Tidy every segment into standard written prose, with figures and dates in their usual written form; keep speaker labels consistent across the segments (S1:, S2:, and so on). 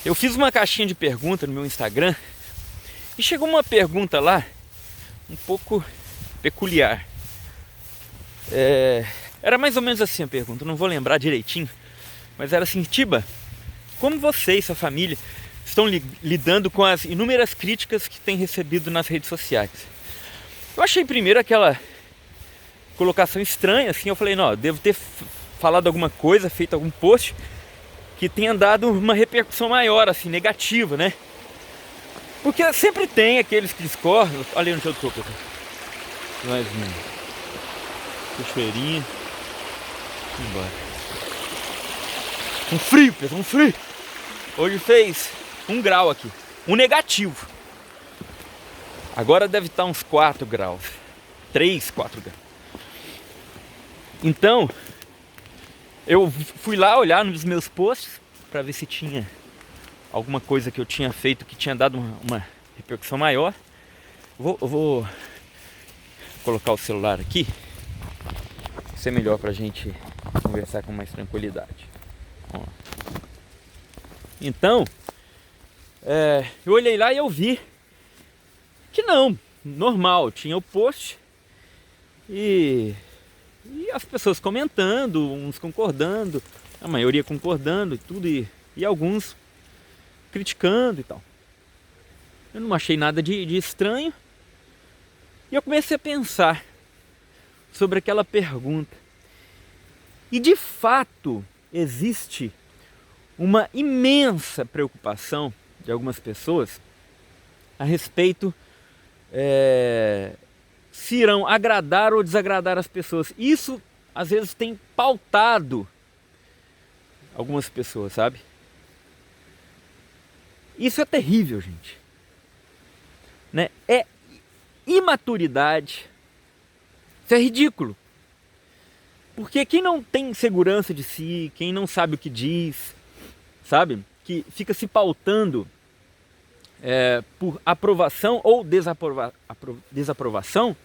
S1: Eu fiz uma caixinha de pergunta no meu Instagram e chegou uma pergunta lá um pouco peculiar. Era mais ou menos assim a pergunta, não vou lembrar direitinho, mas era assim: Tiba, como você e sua família estão lidando com as inúmeras críticas que têm recebido nas redes sociais? Eu achei primeiro aquela colocação estranha, assim, eu falei, não, devo ter falado alguma coisa, feito algum post que tenha dado uma repercussão maior, assim, negativa, né? Porque sempre tem aqueles que discordam. Olha onde eu tô, pessoal. Mais um cachoeirinha. Embora. Um frio, pessoal, um frio. Hoje fez 1 grau aqui. Um negativo. Agora deve estar uns 4 graus. 3, 4 graus. Então, eu fui lá olhar nos meus posts para ver se tinha alguma coisa que eu tinha feito que tinha dado uma repercussão maior. Eu vou colocar o celular aqui. Isso é melhor pra gente conversar com mais tranquilidade. Ó. Então, eu olhei lá e eu vi que não, normal, tinha o post e as pessoas comentando, uns concordando, a maioria concordando e tudo, e alguns criticando e tal. Eu não achei nada de estranho. E eu comecei a pensar sobre aquela pergunta. E de fato existe uma imensa preocupação de algumas pessoas a respeito se irão agradar ou desagradar as pessoas. Isso às vezes tem pautado algumas pessoas, sabe? Isso é terrível, gente. Né? É imaturidade. Isso é ridículo. Porque quem não tem segurança de si, quem não sabe o que diz, sabe? Que fica se pautando por aprovação ou desaprovação,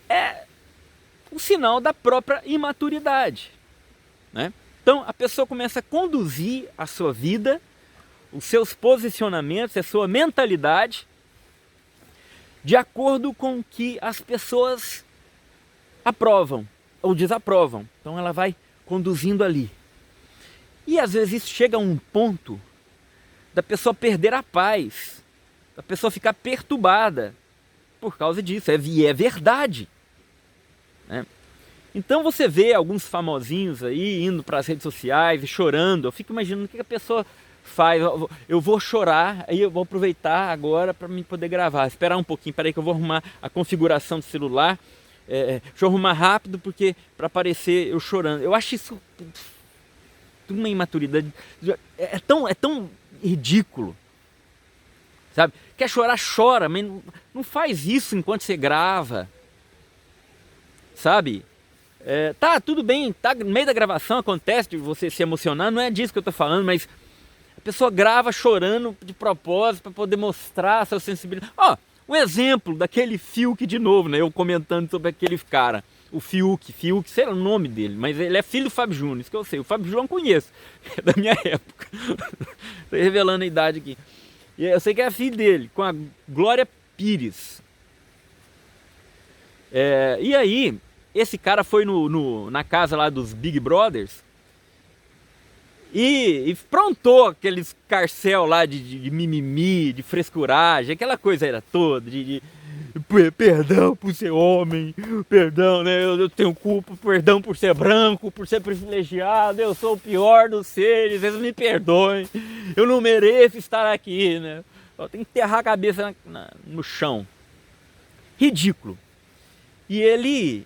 S1: é um sinal da própria imaturidade, né? Então a pessoa começa a conduzir a sua vida, os seus posicionamentos, a sua mentalidade, de acordo com o que as pessoas aprovam ou desaprovam. Então ela vai conduzindo ali. E às vezes isso chega a um ponto da pessoa perder a paz, da pessoa ficar perturbada por causa disso. E é verdade, né? Então você vê alguns famosinhos aí indo para as redes sociais e chorando. Eu fico imaginando o que a pessoa faz. Eu vou chorar, aí eu vou aproveitar agora para me poder gravar. Esperar um pouquinho, peraí que eu vou arrumar a configuração do celular. Deixa eu arrumar rápido porque para aparecer eu chorando. Eu acho isso uma imaturidade. É tão ridículo, sabe? Quer chorar, chora, mas não faz isso enquanto você grava, sabe? Tá, tudo bem, tá no meio da gravação, acontece de você se emocionar, não é disso que eu tô falando, mas a pessoa grava chorando de propósito para poder mostrar a sua sensibilidade. Ó, um exemplo daquele Fiuk de novo, né? Eu comentando sobre aquele cara, o Fiuk, sei lá o nome dele, mas ele é filho do Fábio Júnior, isso que eu sei. O Fábio Júnior eu conheço, é da minha época. Tô revelando a idade aqui. E eu sei que é filho dele, com a Glória Pires. E aí, esse cara foi na casa lá dos Big Brothers e prontou aqueles carcel lá de mimimi, de frescuragem, aquela coisa era toda, de perdão por ser homem, perdão, né? Eu tenho culpa, perdão por ser branco, por ser privilegiado, eu sou o pior dos seres, eles me perdoem, eu não mereço estar aqui, né? Eu tenho que enterrar a cabeça no chão. Ridículo. E ele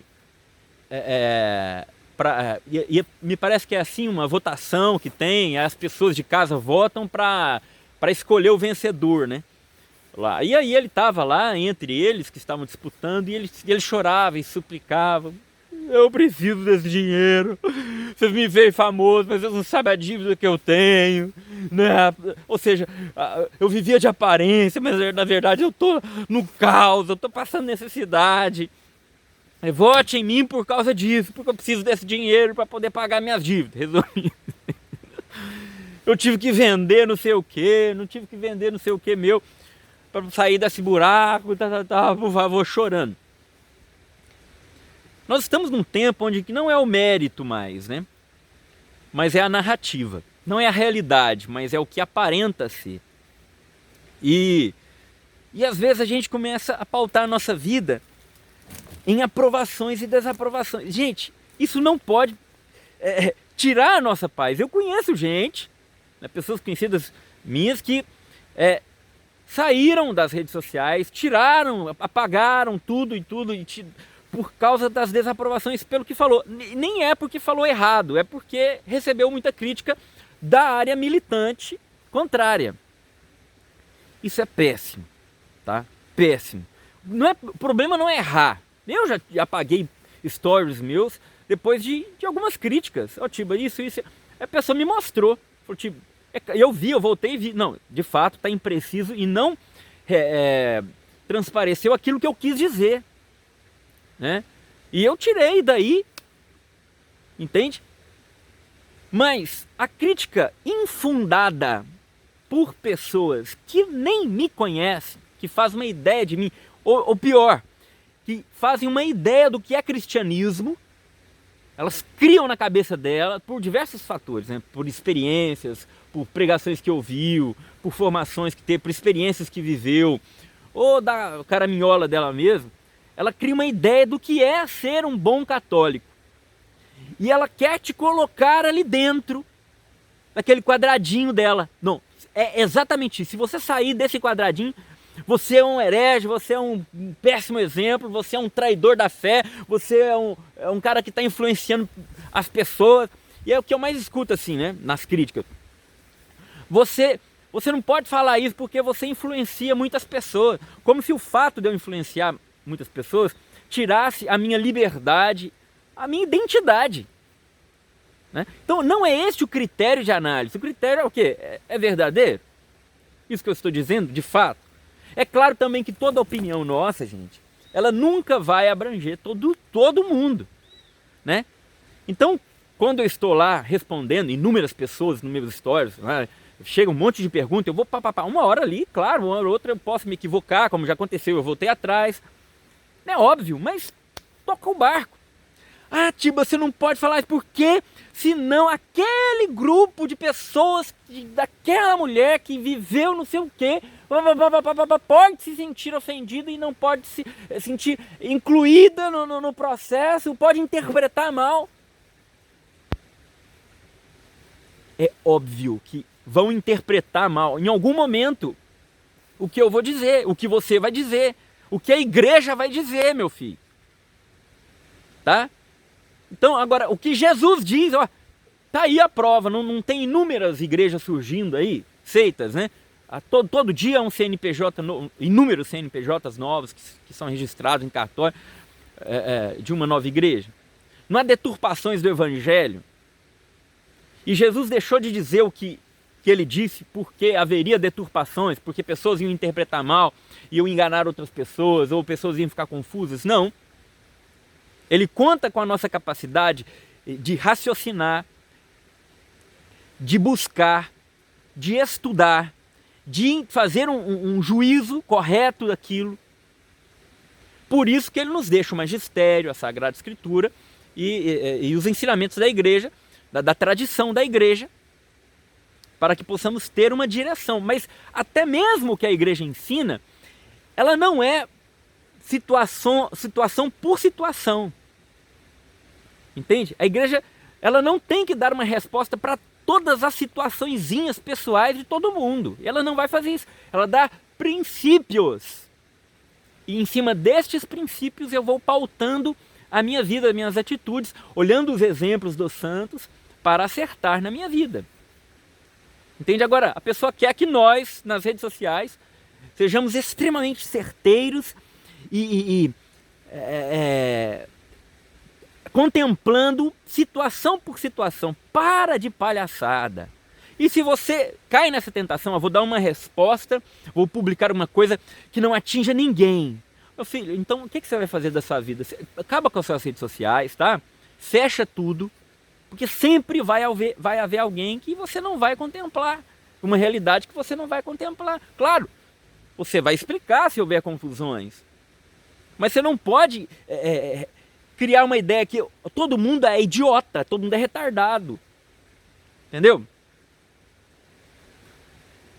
S1: me parece que é assim uma votação que tem, as pessoas de casa votam para escolher o vencedor, né? Lá. E aí ele estava lá entre eles que estavam disputando e ele chorava e suplicava: eu preciso desse dinheiro, vocês me veem famoso, mas vocês não sabem a dívida que eu tenho, né? Ou seja, eu vivia de aparência, mas na verdade eu tô no caos, eu tô passando necessidade. Vote em mim por causa disso, porque eu preciso desse dinheiro para poder pagar minhas dívidas. Resumindo. eu tive que vender não sei o que, não tive que vender não sei o que meu, para sair desse buraco, vou chorando. Nós estamos num tempo onde não é o mérito mais, né? Mas é a narrativa. Não é a realidade, mas é o que aparenta ser. E às vezes a gente começa a pautar a nossa vida em aprovações e desaprovações. Gente, isso não pode tirar a nossa paz. Eu conheço gente, né, pessoas conhecidas minhas que saíram das redes sociais, tiraram, apagaram tudo por causa das desaprovações pelo que falou. Nem é porque falou errado, é porque recebeu muita crítica da área militante contrária. Isso é péssimo, tá? Péssimo. O problema não é errar. Eu já apaguei stories meus depois de algumas críticas. Ó, tipo, isso. A pessoa me mostrou. Falou, tipo, eu voltei e vi. Não, de fato, está impreciso e não transpareceu aquilo que eu quis dizer. Né? E eu tirei daí, entende? Mas a crítica infundada por pessoas que nem me conhecem, que fazem uma ideia de mim, ou pior, que fazem uma ideia do que é cristianismo, elas criam na cabeça dela por diversos fatores, né? Por experiências, por pregações que ouviu, por formações que teve, por experiências que viveu, ou da caraminhola dela mesma. Ela cria uma ideia do que é ser um bom católico. E ela quer te colocar ali dentro, daquele quadradinho dela. Não, é exatamente isso. Se você sair desse quadradinho, você é um herege, você é um péssimo exemplo, você é um traidor da fé, você é um cara que está influenciando as pessoas. E é o que eu mais escuto assim, né, nas críticas. Você não pode falar isso porque você influencia muitas pessoas. Como se o fato de eu influenciar muitas pessoas tirasse a minha liberdade, a minha identidade. Né? Então não é este o critério de análise. O critério é o quê? É verdadeiro? Isso que eu estou dizendo, de fato. É claro também que toda opinião nossa, gente, ela nunca vai abranger todo mundo. Né? Então, quando eu estou lá respondendo inúmeras pessoas, inúmeras histórias, né? Chega um monte de perguntas, eu vou uma hora ali, claro, uma hora ou outra eu posso me equivocar, como já aconteceu, eu voltei atrás. É óbvio, mas toca o barco. Ah, Tiba, você não pode falar isso porque senão aquele grupo de pessoas, daquela mulher que viveu não sei o quê, pode se sentir ofendida e não pode se sentir incluída no processo, pode interpretar mal. É óbvio que vão interpretar mal em algum momento o que eu vou dizer, o que você vai dizer, o que a igreja vai dizer, meu filho. Tá? Então, agora, o que Jesus diz, ó, tá aí a prova, não tem inúmeras igrejas surgindo aí, seitas, né? Todo dia um CNPJ, inúmeros CNPJs novos que são registrados em cartório de uma nova igreja. Não há deturpações do evangelho. E Jesus deixou de dizer o que ele disse porque haveria deturpações, porque pessoas iam interpretar mal, iam enganar outras pessoas, ou pessoas iam ficar confusas. Não. Ele conta com a nossa capacidade de raciocinar, de buscar, de estudar, de fazer um juízo correto daquilo. Por isso que ele nos deixa o magistério, a Sagrada Escritura e os ensinamentos da igreja, da tradição da igreja, para que possamos ter uma direção. Mas até mesmo o que a igreja ensina, ela não é situação por situação. Entende? A igreja, ela não tem que dar uma resposta para todas as situaçõezinhas pessoais de todo mundo. Ela não vai fazer isso. Ela dá princípios. E em cima destes princípios eu vou pautando a minha vida, as minhas atitudes, olhando os exemplos dos santos para acertar na minha vida. Entende? Agora, a pessoa quer que nós, nas redes sociais, sejamos extremamente certeiros contemplando situação por situação. Para de palhaçada. E se você cai nessa tentação, eu vou dar uma resposta, vou publicar uma coisa que não atinja ninguém. Meu filho, então o que você vai fazer da sua vida? Acaba com as suas redes sociais, tá? Fecha tudo, Porque sempre vai haver alguém que você não vai contemplar, uma realidade que você não vai contemplar. Claro, você vai explicar se houver confusões, mas você não pode criar uma ideia que todo mundo é idiota, todo mundo é retardado. Entendeu?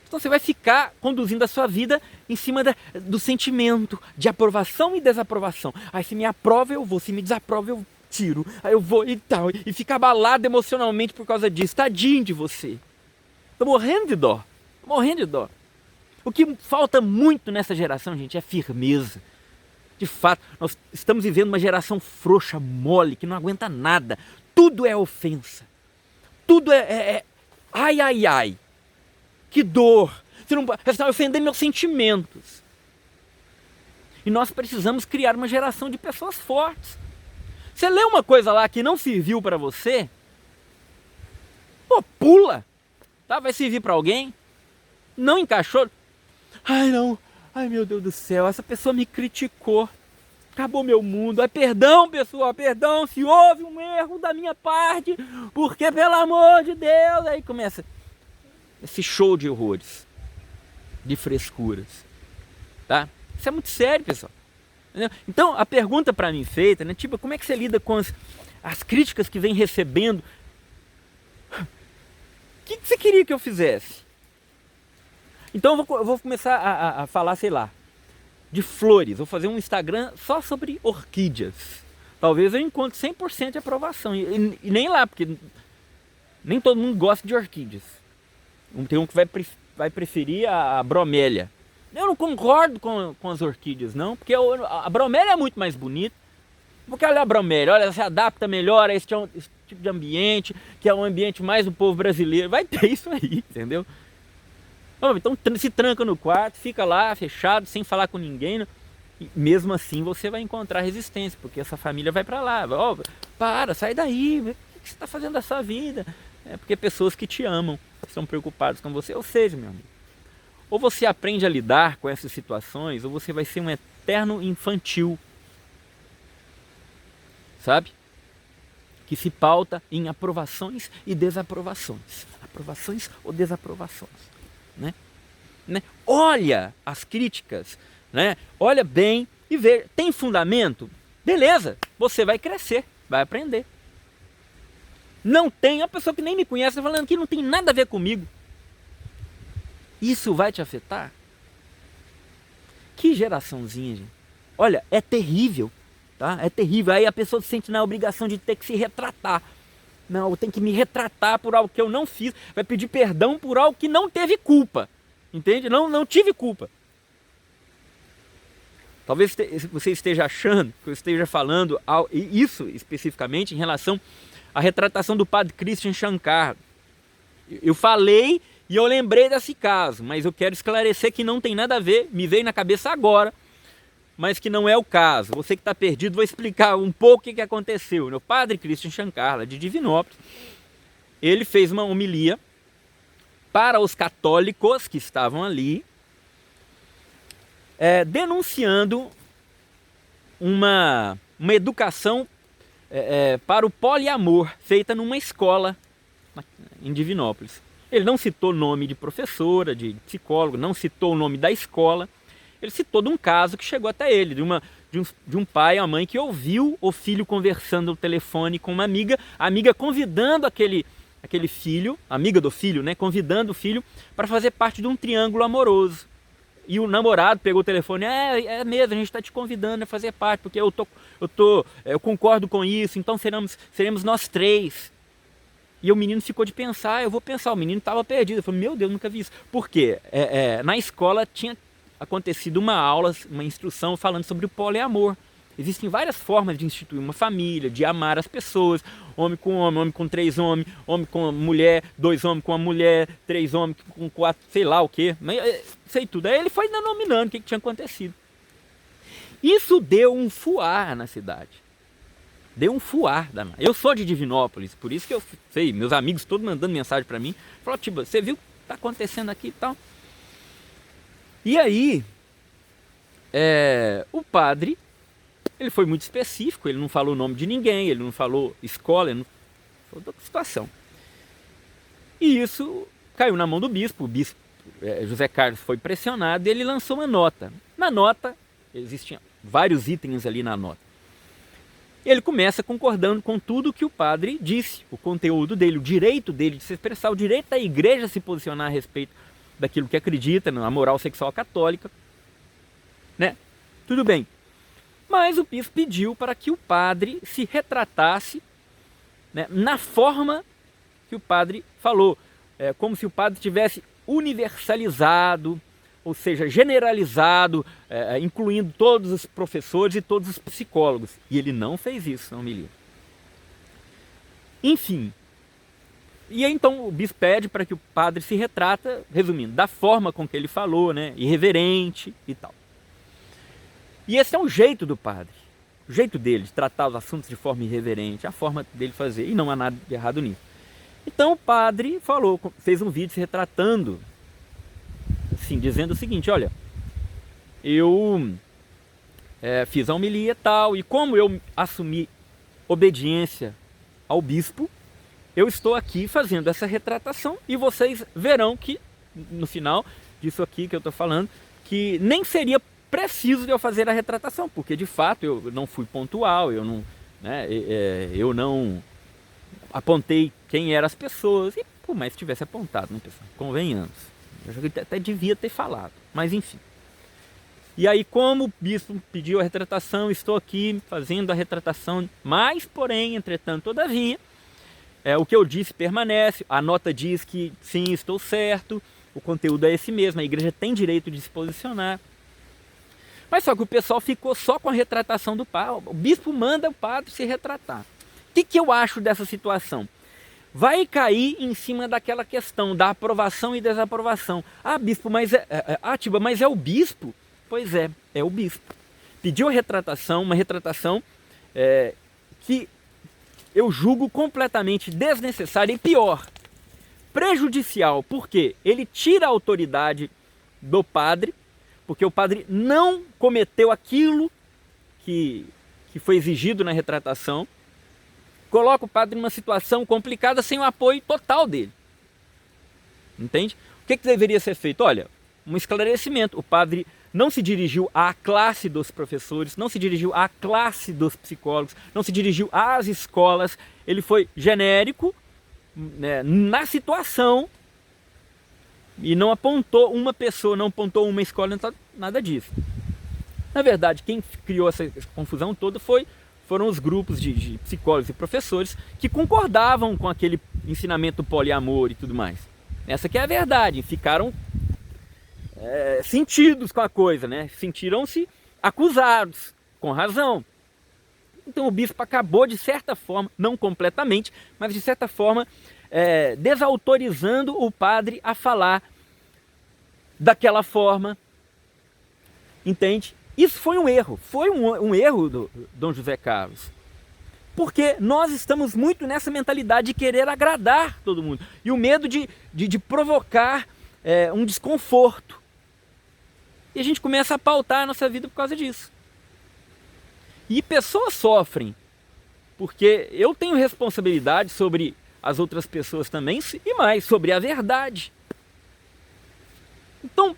S1: Então você vai ficar conduzindo a sua vida em cima do sentimento de aprovação e desaprovação. Aí se me aprova eu vou, se me desaprova eu tiro. Aí eu vou e tal. E fica abalado emocionalmente por causa disso. Tadinho de você. Tô morrendo de dó. Tô morrendo de dó. O que falta muito nessa geração, gente, é firmeza. De fato, nós estamos vivendo uma geração frouxa, mole, que não aguenta nada. Tudo é ofensa. Tudo ai, ai, ai. Que dor! Você está ofendendo meus sentimentos. E nós precisamos criar uma geração de pessoas fortes. Você lê uma coisa lá que não serviu para você, pô, pula. Tá? Vai servir para alguém? Não encaixou? Ai, não. Ai, meu Deus do céu, essa pessoa me criticou. Acabou meu mundo. Ai, perdão, pessoal, perdão se houve um erro da minha parte, porque, pelo amor de Deus, aí começa esse show de horrores, de frescuras, tá? Isso é muito sério, pessoal. Entendeu? Então, a pergunta para mim feita, né, tipo, como é que você lida com as críticas que vem recebendo? O que você queria que eu fizesse? Então, eu vou começar a falar, sei lá, de flores. Vou fazer um Instagram só sobre orquídeas. Talvez eu encontre 100% de aprovação. E nem lá, porque nem todo mundo gosta de orquídeas. Tem um que vai preferir a bromélia. Eu não concordo com as orquídeas, não, porque a bromélia é muito mais bonita. Porque olha a bromélia, olha, ela se adapta melhor a esse tipo de ambiente, que é um ambiente mais do povo brasileiro. Vai ter isso aí, entendeu? Então se tranca no quarto, fica lá fechado, sem falar com ninguém. E mesmo assim você vai encontrar resistência, porque essa família vai para lá. Oh, sai daí, o que você está fazendo da sua vida? É porque pessoas que te amam estão preocupadas com você. Ou seja, meu amigo, ou você aprende a lidar com essas situações, ou você vai ser um eterno infantil, sabe? Que se pauta em aprovações e desaprovações. Aprovações ou desaprovações, né? Olha as críticas, né? Olha bem e vê, tem fundamento? Beleza, você vai crescer, vai aprender. Não tem, a pessoa que nem me conhece falando que não tem nada a ver comigo. Isso vai te afetar? Que geraçãozinha, gente. Olha, é terrível, tá? É terrível. Aí a pessoa se sente na obrigação de ter que se retratar. Não, eu tenho que me retratar por algo que eu não fiz. Vai pedir perdão por algo que não teve culpa. Entende? Não tive culpa. Talvez você esteja achando que eu esteja falando isso especificamente em relação à retratação do padre Christian Shankar. Eu falei e eu lembrei desse caso, mas eu quero esclarecer que não tem nada a ver, me veio na cabeça agora, mas que não é o caso. Você que está perdido, vou explicar um pouco o que aconteceu. O padre Christian Shankar, lá de Divinópolis, ele fez uma homilia para os católicos que estavam ali, denunciando uma educação para o poliamor, feita numa escola em Divinópolis. Ele não citou nome de professora, de psicólogo, não citou o nome da escola. Ele citou de um caso que chegou até ele, de um pai e uma mãe que ouviu o filho conversando no telefone com uma amiga, a amiga convidando aquele filho, amiga do filho, né, convidando o filho para fazer parte de um triângulo amoroso. E o namorado pegou o telefone, é mesmo, a gente está te convidando a fazer parte, porque eu concordo com isso, então seremos nós três. E o menino ficou de pensar, eu vou pensar, o menino estava perdido. Eu falei, meu Deus, nunca vi isso. Por quê? Na escola tinha acontecido uma aula, uma instrução falando sobre o poliamor. Existem várias formas de instituir uma família, de amar as pessoas, homem com 3 homens, homem com mulher, 2 homens com uma mulher, 3 homens com 4, sei lá o quê. Sei tudo. Aí ele foi denominando o que tinha acontecido. Isso deu um fuar na cidade. Deu um fuar danado. Eu sou de Divinópolis, por isso que eu sei, meus amigos todos mandando mensagem para mim. Falaram, tipo, você viu o que está acontecendo aqui e tal? E aí, o padre, ele foi muito específico, ele não falou o nome de ninguém, ele não falou escola, outra situação. E isso caiu na mão do bispo. O bispo José Carlos foi pressionado e ele lançou uma nota. Na nota, existiam vários itens ali na nota. Ele começa concordando com tudo que o padre disse, o conteúdo dele, o direito dele de se expressar, o direito da igreja se posicionar a respeito daquilo que acredita, na moral sexual católica, né? Tudo bem. Mas o bispo pediu para que o padre se retratasse, né, na forma que o padre falou, como se o padre tivesse universalizado, ou seja, generalizado, incluindo todos os professores e todos os psicólogos. E ele não fez isso na homilia. Enfim, e aí, então o bispo pede para que o padre se retrata, resumindo, da forma com que ele falou, né, irreverente e tal. E esse é um jeito do padre, o jeito dele de tratar os assuntos de forma irreverente, a forma dele fazer, e não há nada de errado nisso. Então o padre falou, fez um vídeo se retratando, assim, dizendo o seguinte: olha, eu fiz a homilia e tal, e como eu assumi obediência ao bispo, eu estou aqui fazendo essa retratação e vocês verão que, no final disso aqui que eu estou falando, que nem seria preciso de eu fazer a retratação, porque de fato eu não fui pontual, eu não, né, eu não apontei quem eram as pessoas, e por mais que tivesse apontado, né, pessoal, convenhamos, eu até devia ter falado, mas enfim. E aí, como o bispo pediu a retratação, estou aqui fazendo a retratação, mas porém, entretanto, todavia, o que eu disse permanece, a nota diz que sim, estou certo, o conteúdo é esse mesmo, a igreja tem direito de se posicionar. Mas só que o pessoal ficou só com a retratação do padre, o bispo manda o padre se retratar. O que eu acho dessa situação? Vai cair em cima daquela questão da aprovação e desaprovação. Ah, bispo, mas Atiba, mas é o bispo? Pois é o bispo. Pediu a retratação, uma retratação que eu julgo completamente desnecessária e pior, prejudicial, porque ele tira a autoridade do padre, porque o padre não cometeu aquilo que foi exigido na retratação, coloca o padre numa situação complicada sem o apoio total dele. Entende? O que deveria ser feito? Olha, um esclarecimento. O padre não se dirigiu à classe dos professores, não se dirigiu à classe dos psicólogos, não se dirigiu às escolas, ele foi genérico, né, na situação, e não apontou uma pessoa, não apontou uma escola, nada disso. Na verdade, quem criou essa confusão toda foram os grupos de psicólogos e professores que concordavam com aquele ensinamento poliamor e tudo mais. Essa que é a verdade, ficaram sentidos com a coisa, né? Sentiram-se acusados, com razão. Então o bispo acabou, de certa forma, não completamente, mas de certa forma, desautorizando o padre a falar daquela forma. Entende? Isso foi um erro, do Dom José Carlos. Porque nós estamos muito nessa mentalidade de querer agradar todo mundo. E o medo de provocar um desconforto. E a gente começa a pautar a nossa vida por causa disso. E pessoas sofrem, porque eu tenho responsabilidade sobre as outras pessoas também, e mais, sobre a verdade. Então, o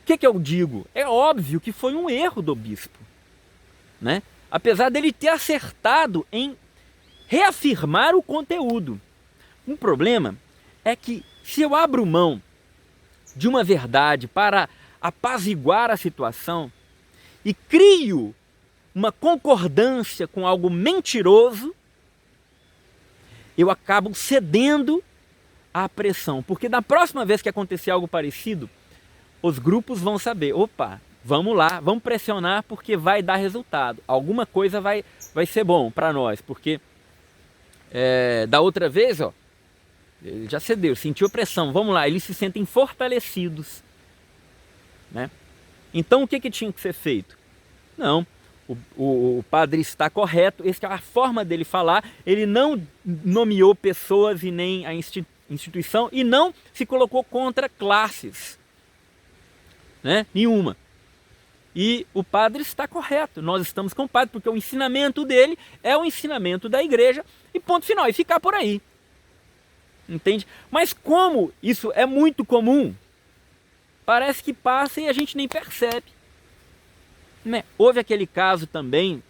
S1: que eu digo? É óbvio que foi um erro do bispo, né? Apesar dele ter acertado em reafirmar o conteúdo. Um problema é que se eu abro mão de uma verdade para apaziguar a situação e crio uma concordância com algo mentiroso, eu acabo cedendo à pressão. Porque na próxima vez que acontecer algo parecido, os grupos vão saber, opa, vamos lá, vamos pressionar porque vai dar resultado. Alguma coisa vai ser bom para nós, porque da outra vez, ó, ele já cedeu, sentiu a pressão, vamos lá, eles se sentem fortalecidos, né? Então o que tinha que ser feito? Não, o padre está correto, essa é a forma dele falar, ele não nomeou pessoas e nem a instituição, e não se colocou contra classes, né? Nenhuma. E o padre está correto, nós estamos com o padre, porque o ensinamento dele é o ensinamento da igreja, e ponto final, e ficar por aí. Entende? Mas como isso é muito comum, parece que passa e a gente nem percebe. Né? Houve aquele caso também,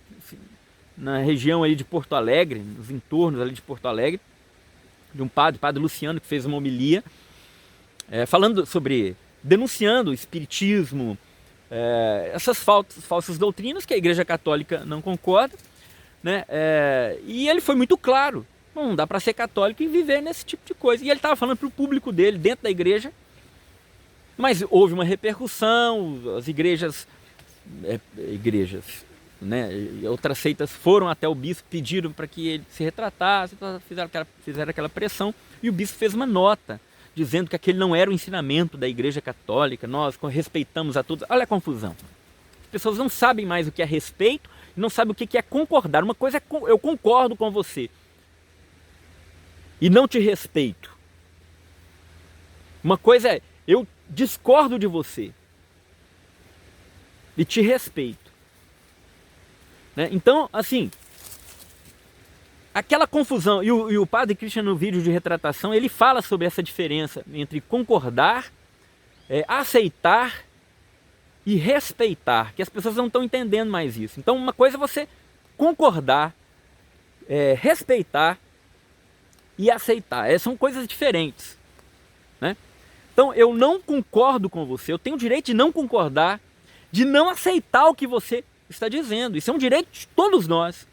S1: na região ali de Porto Alegre, nos entornos ali de Porto Alegre, de um padre, Padre Luciano, que fez uma homilia, falando sobre, denunciando o espiritismo, essas falsas doutrinas que a Igreja Católica não concorda, né? E ele foi muito claro, não dá para ser católico e viver nesse tipo de coisa. E ele estava falando para o público dele, dentro da igreja, mas houve uma repercussão, as igrejas, né, outras seitas foram até o bispo, pediram para que ele se retratasse, fizeram aquela pressão, e o bispo fez uma nota, dizendo que aquele não era o ensinamento da Igreja Católica, nós respeitamos a todos. Olha a confusão. As pessoas não sabem mais o que é respeito, não sabem o que é concordar. Uma coisa é eu concordo com você e não te respeito. Uma coisa é eu discordo de você e te respeito. Né? Então, assim, aquela confusão, e o padre Christian, no vídeo de retratação, ele fala sobre essa diferença entre concordar, aceitar e respeitar, que as pessoas não estão entendendo mais isso. Então, uma coisa é você concordar, respeitar e aceitar. São coisas diferentes. Né? Então, eu não concordo com você, eu tenho o direito de não concordar, de não aceitar o que você está dizendo. Isso é um direito de todos nós.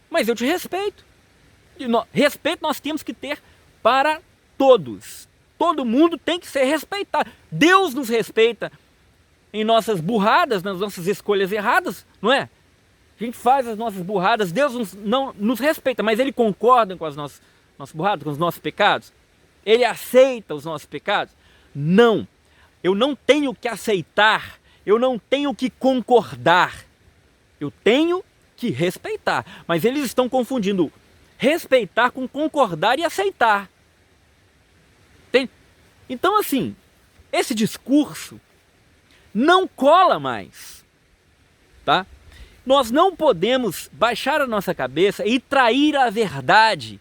S1: Mas eu te respeito. Respeito nós temos que ter para todos. Todo mundo tem que ser respeitado. Deus nos respeita em nossas burradas, nas nossas escolhas erradas, não é? A gente faz as nossas burradas, Deus não nos respeita, mas Ele concorda com as nossas burradas, com os nossos pecados? Ele aceita os nossos pecados? Não. Eu não tenho que aceitar, eu não tenho que concordar. Eu tenho que respeitar. Mas eles estão confundindo respeitar com concordar e aceitar. Entende? Então, assim, esse discurso não cola mais. Tá? Nós não podemos baixar a nossa cabeça e trair a verdade,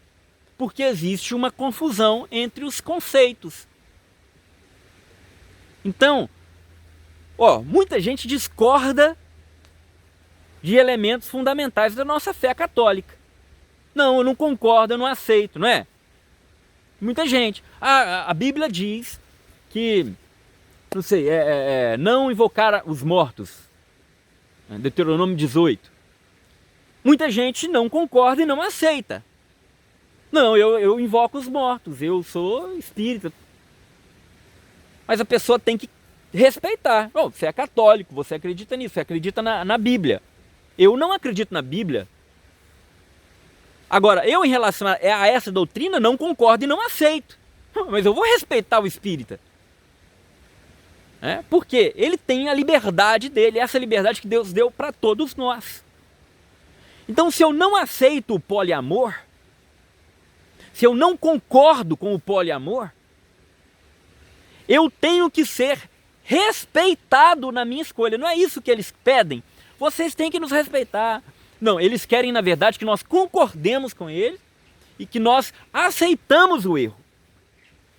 S1: porque existe uma confusão entre os conceitos. Então, muita gente discorda de elementos fundamentais da nossa fé católica. Não, eu não concordo, eu não aceito, não é? Muita gente. A Bíblia diz que, não sei, não invocar os mortos. Deuteronômio 18. Muita gente não concorda e não aceita. Não, eu invoco os mortos, eu sou espírita. Mas a pessoa tem que respeitar. Você é católico, você acredita nisso, você acredita na Bíblia. Eu não acredito na Bíblia. Agora, eu em relação a essa doutrina não concordo e não aceito. Mas eu vou respeitar o espírita. Porque ele tem a liberdade dele, essa liberdade que Deus deu para todos nós. Então, se eu não aceito o poliamor, se eu não concordo com o poliamor, eu tenho que ser respeitado na minha escolha. Não é isso que eles pedem. Vocês têm que nos respeitar. Não, eles querem, na verdade, que nós concordemos com eles e que nós aceitamos o erro.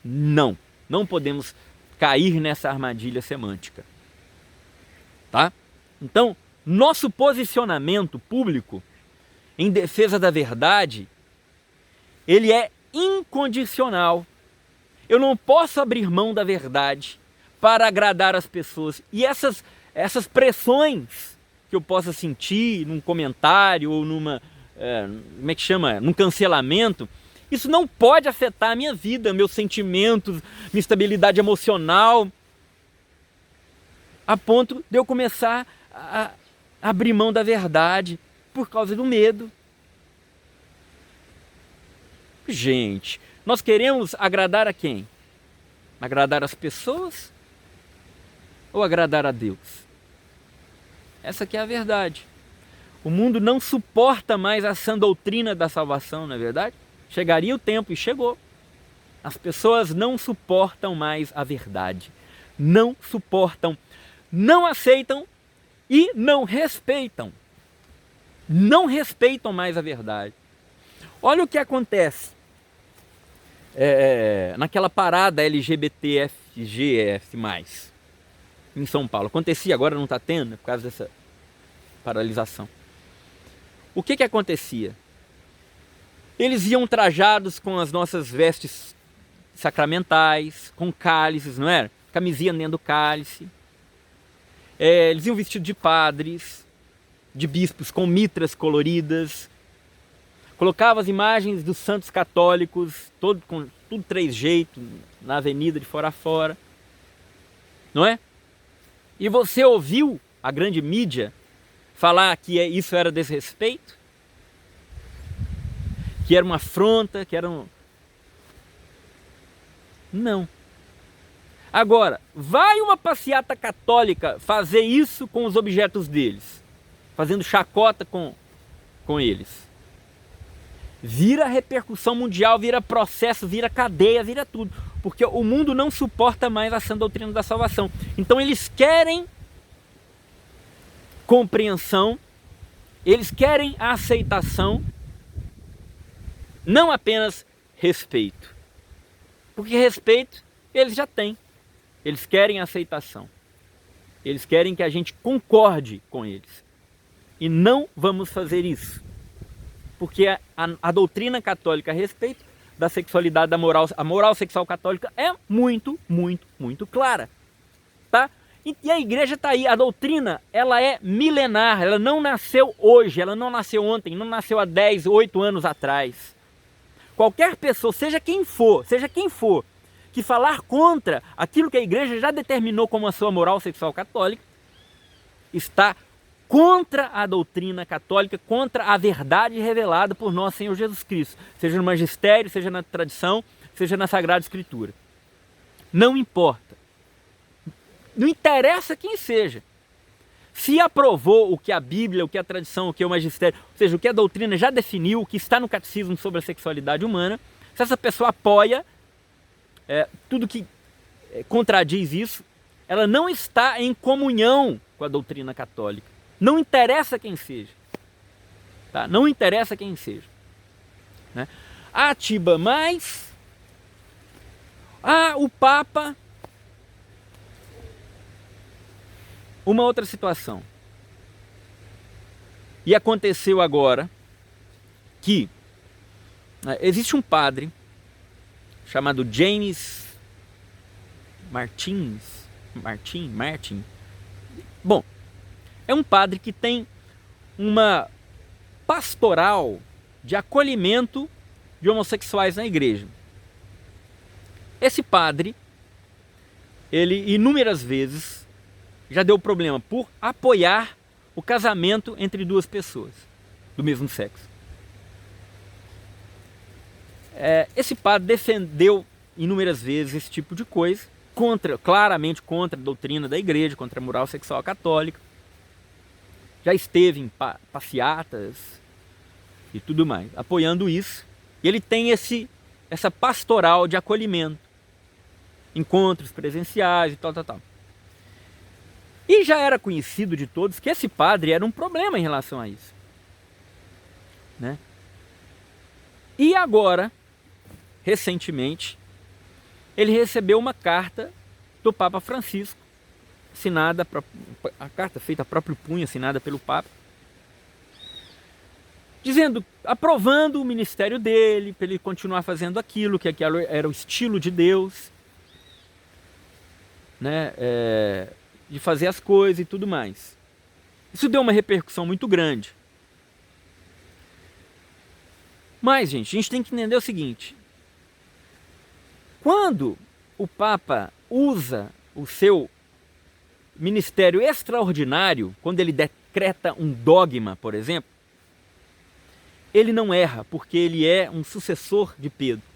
S1: Não, não podemos cair nessa armadilha semântica. Tá? Então, nosso posicionamento público em defesa da verdade, ele é incondicional. Eu não posso abrir mão da verdade para agradar as pessoas. E essas pressões que eu possa sentir num comentário ou numa, num cancelamento, isso não pode afetar a minha vida, meus sentimentos, minha estabilidade emocional, a ponto de eu começar a abrir mão da verdade por causa do medo. Gente, nós queremos agradar a quem? Agradar as pessoas ou agradar a Deus? Essa aqui é a verdade. O mundo não suporta mais a sã doutrina da salvação, não é verdade? Chegaria o tempo, e chegou. As pessoas não suportam mais a verdade. Não suportam, não aceitam e não respeitam. Não respeitam mais a verdade. Olha o que acontece naquela parada LGBTFGF+, em São Paulo. Acontecia, agora não está tendo, por causa dessa paralisação. O que acontecia? Eles iam trajados com as nossas vestes sacramentais, com cálices, não era? Camisinha dentro do cálice. Eles iam vestidos de padres, de bispos com mitras coloridas. Colocava as imagens dos santos católicos, com tudo 3 jeitos, na avenida de fora a fora. Não é? E você ouviu a grande mídia falar que isso era desrespeito? Que era uma afronta, que era um... Não. Agora, vai uma passeata católica fazer isso com os objetos deles, fazendo chacota com eles. Vira repercussão mundial, vira processo, vira cadeia, vira tudo. Porque o mundo não suporta mais a sã doutrina da salvação. Então eles querem compreensão, eles querem a aceitação, não apenas respeito. Porque respeito eles já têm. Eles querem aceitação. Eles querem que a gente concorde com eles. E não vamos fazer isso. Porque a doutrina católica a respeito da sexualidade, a moral sexual católica é muito, muito, muito clara. Tá? E a igreja está aí. A doutrina, ela é milenar. Ela não nasceu hoje, ela não nasceu ontem, não nasceu há 10, 8 anos atrás. Qualquer pessoa, seja quem for, que falar contra aquilo que a igreja já determinou como a sua moral sexual católica, está contra a doutrina católica, contra a verdade revelada por nosso Senhor Jesus Cristo, seja no magistério, seja na tradição, seja na Sagrada Escritura. Não importa. Não interessa quem seja. Se aprovou o que a Bíblia, o que a tradição, o que o magistério, ou seja, o que a doutrina já definiu, o que está no catecismo sobre a sexualidade humana, se essa pessoa apoia tudo que contradiz isso, ela não está em comunhão com a doutrina católica. Não interessa quem seja. Tá? Não interessa quem seja. Né? Atiba mais. O Papa. Uma outra situação. E aconteceu agora que existe um padre chamado James Martin. Bom, é um padre que tem uma pastoral de acolhimento de homossexuais na igreja. Esse padre, ele inúmeras vezes já deu problema por apoiar o casamento entre 2 pessoas do mesmo sexo. Esse padre defendeu inúmeras vezes esse tipo de coisa, claramente contra a doutrina da igreja, contra a moral sexual católica. Já esteve em passeatas e tudo mais, apoiando isso. E ele tem essa pastoral de acolhimento, encontros presenciais e tal. E já era conhecido de todos que esse padre era um problema em relação a isso. Né? E agora, recentemente, ele recebeu uma carta do Papa Francisco, assinada, a carta feita a próprio punho, assinada pelo Papa, dizendo, aprovando o ministério dele, para ele continuar fazendo aquilo, que aquilo era o estilo de Deus, né? De fazer as coisas e tudo mais. Isso deu uma repercussão muito grande. Mas, gente, a gente tem que entender o seguinte. Quando o Papa usa o seu ministério extraordinário, quando ele decreta um dogma, por exemplo, ele não erra, porque ele é um sucessor de Pedro.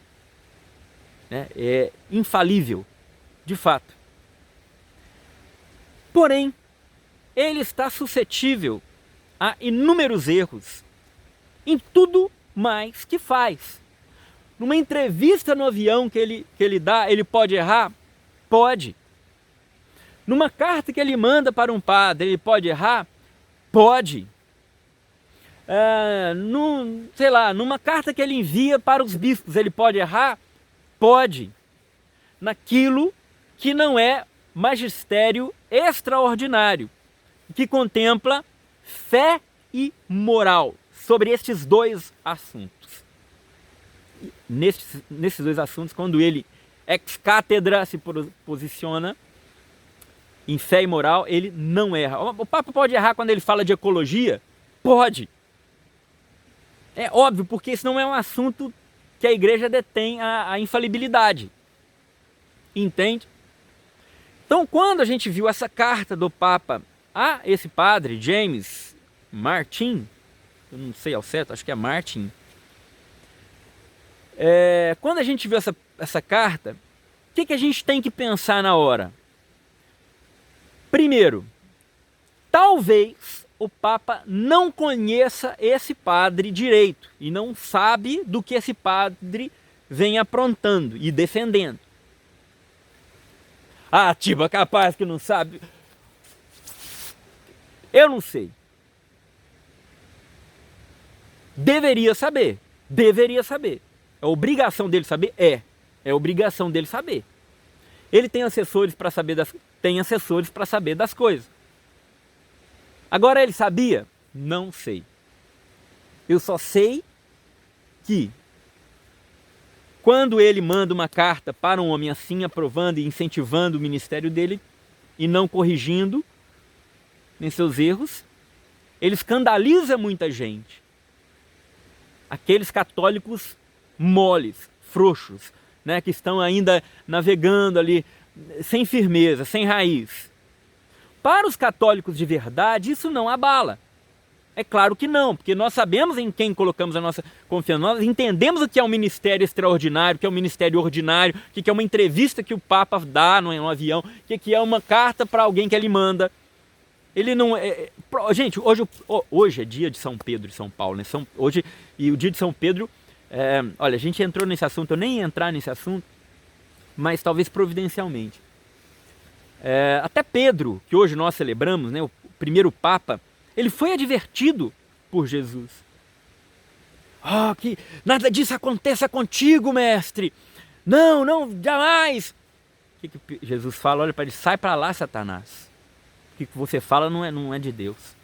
S1: Né? É infalível, de fato. Porém, ele está suscetível a inúmeros erros em tudo mais que faz. Numa entrevista no avião que ele dá, ele pode errar? Pode. Numa carta que ele manda para um padre, ele pode errar? Pode. Sei lá, numa carta que ele envia para os bispos, ele pode errar? Pode. Naquilo que não é magistério extraordinário, que contempla fé e moral sobre estes dois assuntos. Nesses dois assuntos, quando ele ex cátedra se posiciona em fé e moral, ele não erra. O Papa pode errar quando ele fala de ecologia? Pode. É óbvio, porque isso não é um assunto que a igreja detém a infalibilidade. Entende? Então, quando a gente viu essa carta do Papa a esse padre, James Martin, eu não sei ao certo, acho que é Martin. Quando a gente viu essa carta, o que a gente tem que pensar na hora? Primeiro, talvez o Papa não conheça esse padre direito e não sabe do que esse padre vem aprontando e defendendo. Ah, tipo, capaz que não sabe. Eu não sei. Deveria saber. Deveria saber. É obrigação dele saber? É obrigação dele saber. Ele tem assessores para saber das coisas. Agora ele sabia? Não sei. Eu só sei que quando ele manda uma carta para um homem assim, aprovando e incentivando o ministério dele e não corrigindo em seus erros, ele escandaliza muita gente. Aqueles católicos moles, frouxos, né, que estão ainda navegando ali sem firmeza, sem raiz. Para os católicos de verdade, isso não abala. É claro que não, porque nós sabemos em quem colocamos a nossa confiança, nós entendemos o que é um ministério extraordinário, o que é um ministério ordinário, o que é uma entrevista que o Papa dá no avião, o que é uma carta para alguém que ele manda. Ele não gente, hoje é dia de São Pedro de São Paulo, né? Hoje, e o dia de São Pedro, olha, a gente entrou nesse assunto, eu nem ia entrar nesse assunto, mas talvez providencialmente. Até Pedro, que hoje nós celebramos, né, o primeiro Papa, ele foi advertido por Jesus. Que nada disso aconteça contigo, mestre. Não, jamais. O que Jesus fala? Olha para ele, sai para lá, Satanás. O que você fala não é de Deus.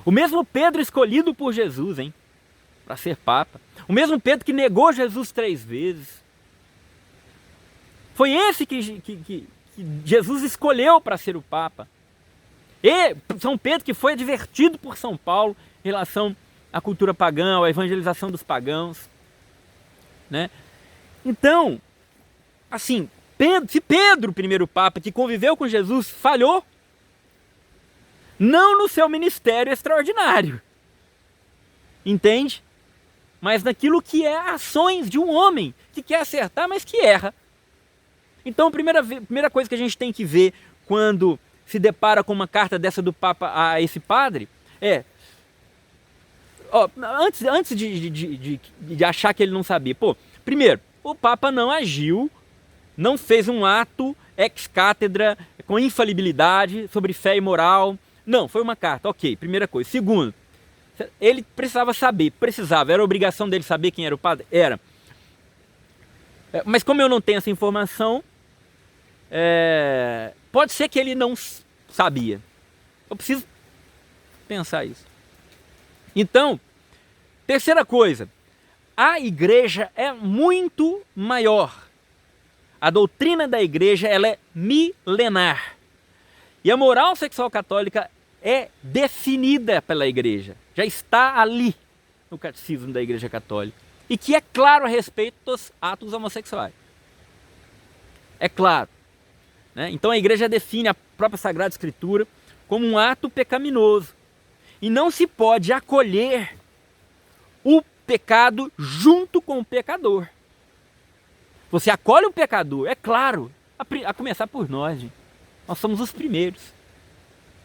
S1: O mesmo Pedro escolhido por Jesus, hein, para ser Papa. O mesmo Pedro que negou Jesus 3 vezes. Foi esse que Jesus escolheu para ser o Papa. E São Pedro que foi advertido por São Paulo em relação à cultura pagã, à evangelização dos pagãos, né? Então, assim, se Pedro, o primeiro Papa, que conviveu com Jesus, falhou, não no seu ministério extraordinário, entende? Mas naquilo que é ações de um homem que quer acertar, mas que erra. Então, a primeira coisa que a gente tem que ver quando se depara com uma carta dessa do Papa a esse padre antes de achar que ele não sabia. Primeiro, o Papa não agiu, não fez um ato ex cátedra com infalibilidade sobre fé e moral. Não, foi uma carta, ok, primeira coisa. Segundo, ele era obrigação dele saber quem era o padre? Era. Mas como eu não tenho essa informação, pode ser que ele não sabia. Eu preciso pensar isso. Então, terceira coisa, a igreja é muito maior. A doutrina da igreja, ela é milenar. E a moral sexual católica é definida pela igreja. Já está ali no catecismo da igreja católica. E que é claro a respeito dos atos homossexuais. É claro. Né? Então a igreja define a própria Sagrada Escritura como um ato pecaminoso. E não se pode acolher o pecado junto com o pecador. Você acolhe o pecador, é claro, a começar por nós, gente. Nós somos os primeiros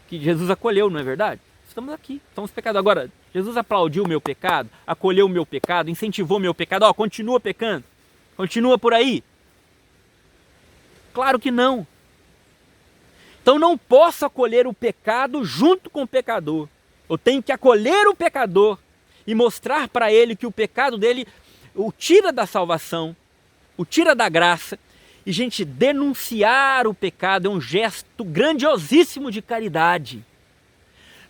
S1: que Jesus acolheu, não é verdade? Estamos aqui, somos pecadores. Agora, Jesus aplaudiu o meu pecado, acolheu o meu pecado, incentivou o meu pecado, continua pecando, continua por aí. Claro que não. Então não posso acolher o pecado junto com o pecador. Eu tenho que acolher o pecador e mostrar para ele que o pecado dele o tira da salvação, o tira da graça. E, gente, denunciar o pecado é um gesto grandiosíssimo de caridade.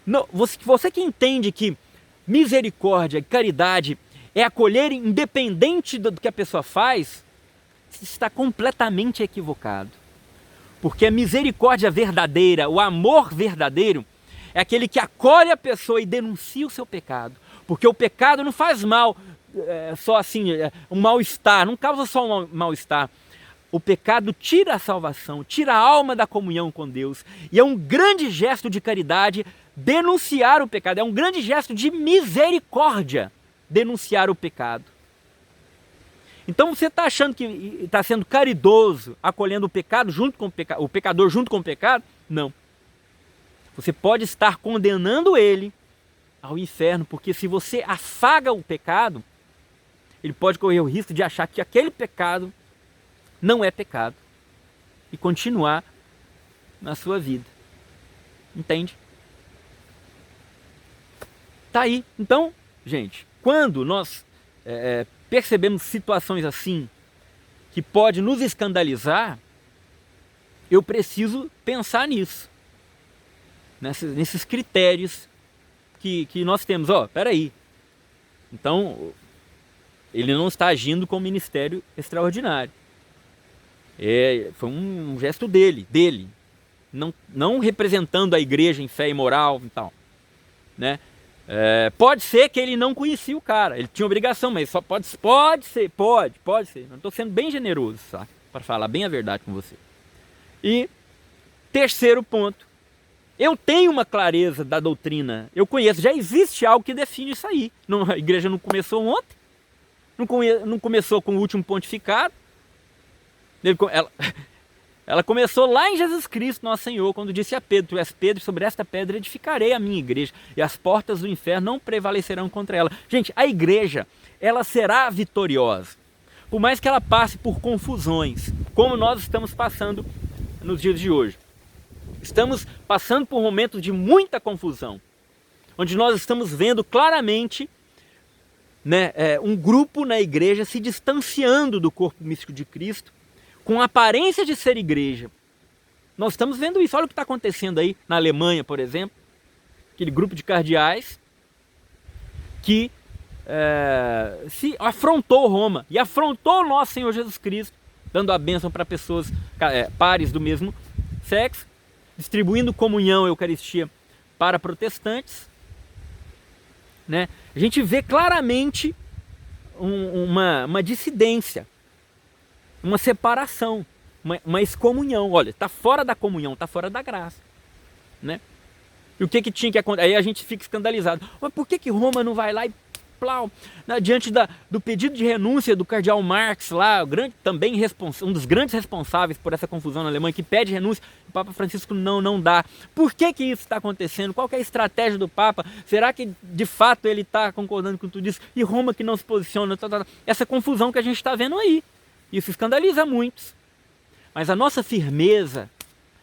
S1: Não, você que entende que misericórdia e caridade é acolher independente do que a pessoa faz, está completamente equivocado. Porque a misericórdia verdadeira, o amor verdadeiro, é aquele que acolhe a pessoa e denuncia o seu pecado. Porque o pecado não faz mal, só assim, um mal-estar, não causa só um mal-estar. O pecado tira a salvação, tira a alma da comunhão com Deus. E é um grande gesto de caridade denunciar o pecado. É um grande gesto de misericórdia denunciar o pecado. Então você está achando que está sendo caridoso, acolhendo o pecado junto com o pecador junto com o pecado? Não. Você pode estar condenando ele ao inferno, porque se você afaga o pecado, ele pode correr o risco de achar que aquele pecado não é pecado e continuar na sua vida. Entende? Tá aí. Então, gente, quando nós percebemos situações assim que pode nos escandalizar, eu preciso pensar nisso, nesses critérios que nós temos. Peraí, então ele não está agindo com um ministério extraordinário. Foi um gesto dele, não representando a igreja em fé e moral e tal, né? Pode ser que ele não conhecia o cara, ele tinha obrigação, mas só pode ser. Eu estou sendo bem generoso, tá? Para falar bem a verdade com você. E terceiro ponto, eu tenho uma clareza da doutrina, eu conheço, já existe algo que define isso aí. A igreja não começou ontem, não começou com o último pontificado, ela começou lá em Jesus Cristo, nosso Senhor, quando disse a Pedro: tu és Pedro, sobre esta pedra edificarei a minha igreja, e as portas do inferno não prevalecerão contra ela. Gente, a igreja, ela será vitoriosa, por mais que ela passe por confusões, como nós estamos passando nos dias de hoje. Estamos passando por momentos de muita confusão, onde nós estamos vendo claramente, né, um grupo na igreja se distanciando do corpo místico de Cristo, com a aparência de ser igreja. Nós estamos vendo isso. Olha o que está acontecendo aí na Alemanha, por exemplo. Aquele grupo de cardeais que se afrontou Roma e afrontou o nosso Senhor Jesus Cristo, dando a bênção para pessoas pares do mesmo sexo, distribuindo comunhão e eucaristia para protestantes, né? A gente vê claramente uma dissidência, uma separação, uma excomunhão. Olha, está fora da comunhão, está fora da graça, né? E o que tinha que acontecer? Aí a gente fica escandalizado. Mas por que Roma não vai lá e plau, diante do pedido de renúncia do cardeal Marx lá, um dos grandes responsáveis por essa confusão na Alemanha, que pede renúncia, o Papa Francisco não dá. Por que isso está acontecendo? Qual que é a estratégia do Papa? Será que de fato ele está concordando com tudo isso? E Roma que não se posiciona? Essa confusão que a gente está vendo aí. Isso escandaliza muitos. Mas a nossa firmeza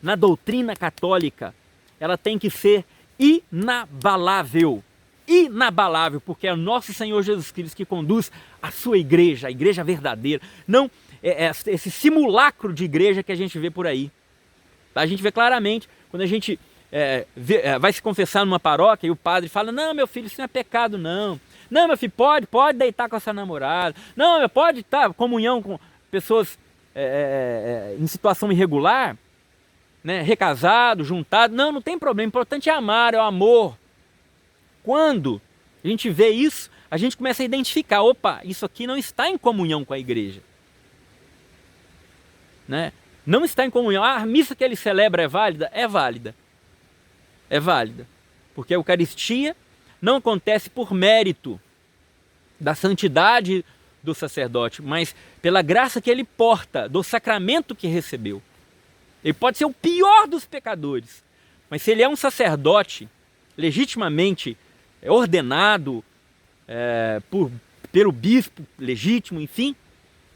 S1: na doutrina católica, ela tem que ser inabalável. Inabalável, porque é o nosso Senhor Jesus Cristo que conduz a sua igreja, a igreja verdadeira. Não esse simulacro de igreja que a gente vê por aí. A gente vê claramente, quando a gente vai se confessar numa paróquia e o padre fala: não, meu filho, isso não é pecado, não. Não, meu filho, pode deitar com a sua namorada. Não, pode estar comunhão com pessoas em situação irregular, né, recasado, juntado. Não tem problema, o importante é amar, é o amor. Quando a gente vê isso, a gente começa a identificar: opa, isso aqui não está em comunhão com a igreja, né? Não está em comunhão. A missa que ele celebra é válida? É válida. É válida. Porque a Eucaristia não acontece por mérito da santidade do sacerdote, mas pela graça que ele porta, do sacramento que recebeu. Ele pode ser o pior dos pecadores, mas se ele é um sacerdote legitimamente ordenado pelo bispo legítimo, enfim,